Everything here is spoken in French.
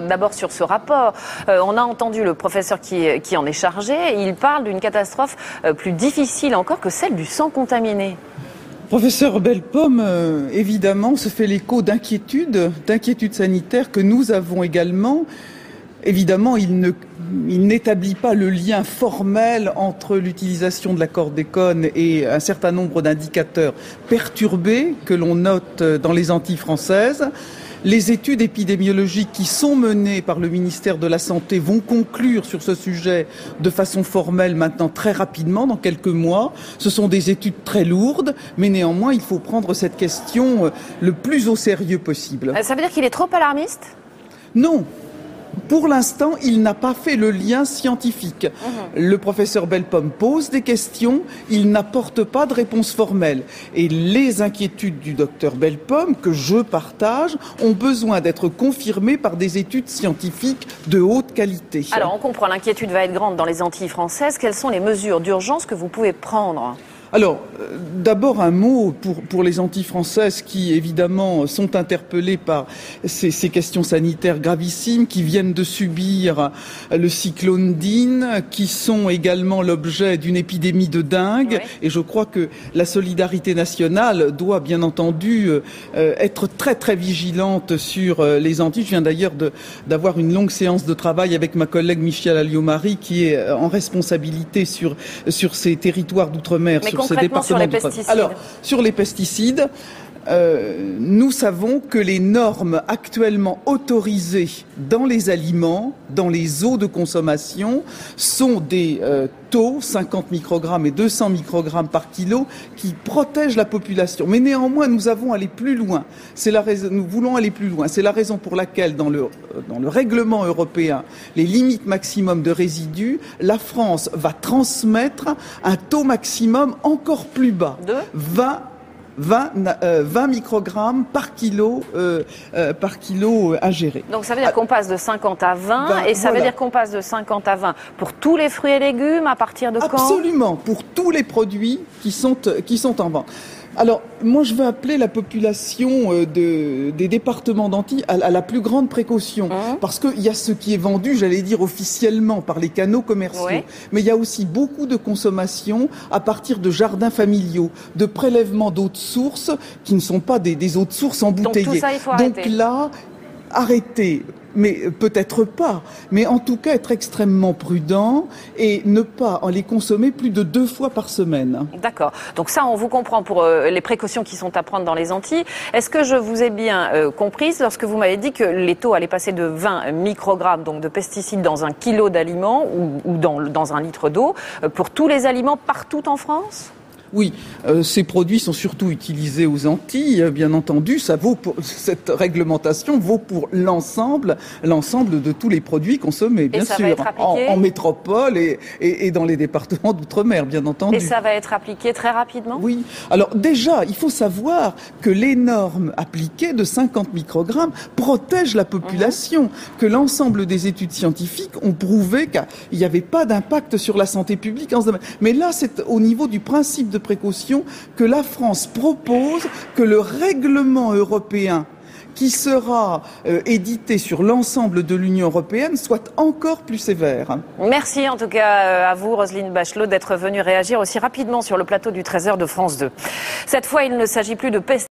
D'abord sur ce rapport, on a entendu le professeur qui en est chargé. Il parle d'une catastrophe plus difficile encore que celle du sang contaminé. Professeur Bellepomme, évidemment, se fait l'écho d'inquiétudes sanitaires que nous avons également. Évidemment, il n'établit pas le lien formel entre l'utilisation de la chlordécone et un certain nombre d'indicateurs perturbés que l'on note dans les Antilles françaises. Les études épidémiologiques qui sont menées par le ministère de la Santé vont conclure sur ce sujet de façon formelle maintenant très rapidement, dans quelques mois. Ce sont des études très lourdes, mais néanmoins, il faut prendre cette question le plus au sérieux possible. Ça veut dire qu'il est trop alarmiste ? Non. Pour l'instant, il n'a pas fait le lien scientifique. Le professeur Bellepomme pose des questions, il n'apporte pas de réponse formelle. Et les inquiétudes du docteur Bellepomme, que je partage, ont besoin d'être confirmées par des études scientifiques de haute qualité. Alors, on comprend, l'inquiétude va être grande dans les Antilles françaises. Quelles sont les mesures d'urgence que vous pouvez prendre ? Alors, d'abord un mot pour les Antilles françaises qui, évidemment, sont interpellées par ces questions sanitaires gravissimes, qui viennent de subir le cyclone Dean, qui sont également l'objet d'une épidémie de dengue. Oui. Et je crois que la solidarité nationale doit, bien entendu, être très, très vigilante sur les Antilles. Je viens d'ailleurs d'avoir une longue séance de travail avec ma collègue Michèle Alliot-Marie, qui est en responsabilité sur ces territoires d'outre-mer. Concrètement sur les pesticides. Alors, sur les pesticides, nous savons que les normes actuellement autorisées dans les aliments, dans les eaux de consommation, sont des taux, 50 microgrammes et 200 microgrammes par kilo, qui protègent la population. Mais néanmoins, nous avons allé plus loin. Nous voulons aller plus loin. C'est la raison pour laquelle, dans le règlement européen, les limites maximum de résidus, la France va transmettre un taux maximum encore plus bas. De 20 microgrammes par kilo ingéré. Donc ça veut dire qu'on passe de 50 à 20 et ça veut dire qu'on passe de 50 à 20 pour tous les fruits et légumes à partir de quand ? Absolument, pour tous les produits qui sont en vente. Alors, moi, je veux appeler la population des départements d'Antilles à la plus grande précaution. Parce qu'il y a ce qui est vendu, j'allais dire, officiellement par les canaux commerciaux. Oui. Mais il y a aussi beaucoup de consommation à partir de jardins familiaux, de prélèvements d'eau de source qui ne sont pas des eaux de source embouteillées. Donc tout ça, il faut arrêter. Donc là, arrêter. Mais peut-être pas, mais en tout cas être extrêmement prudent et ne pas en les consommer plus de 2 fois par semaine. D'accord. Donc ça, on vous comprend pour les précautions qui sont à prendre dans les Antilles. Est-ce que je vous ai bien comprise lorsque vous m'avez dit que les taux allaient passer de 20 microgrammes donc de pesticides dans 1 kilo d'aliments ou dans 1 litre d'eau pour tous les aliments partout en France ? Oui, ces produits sont surtout utilisés aux Antilles, bien entendu. Cette réglementation vaut pour l'ensemble de tous les produits consommés, bien sûr, en métropole et dans les départements d'outre-mer, bien entendu. Et ça va être appliqué très rapidement ? Oui. Alors déjà, il faut savoir que les normes appliquées de 50 microgrammes protègent la population, que l'ensemble des études scientifiques ont prouvé qu'il n'y avait pas d'impact sur la santé publique en ce domaine. Mais là, c'est au niveau du principe de précaution que la France propose que le règlement européen qui sera édité sur l'ensemble de l'Union européenne soit encore plus sévère. Merci en tout cas à vous, Roselyne Bachelot, d'être venue réagir aussi rapidement sur le plateau du 13h de France 2. Cette fois, il ne s'agit plus de pesticides.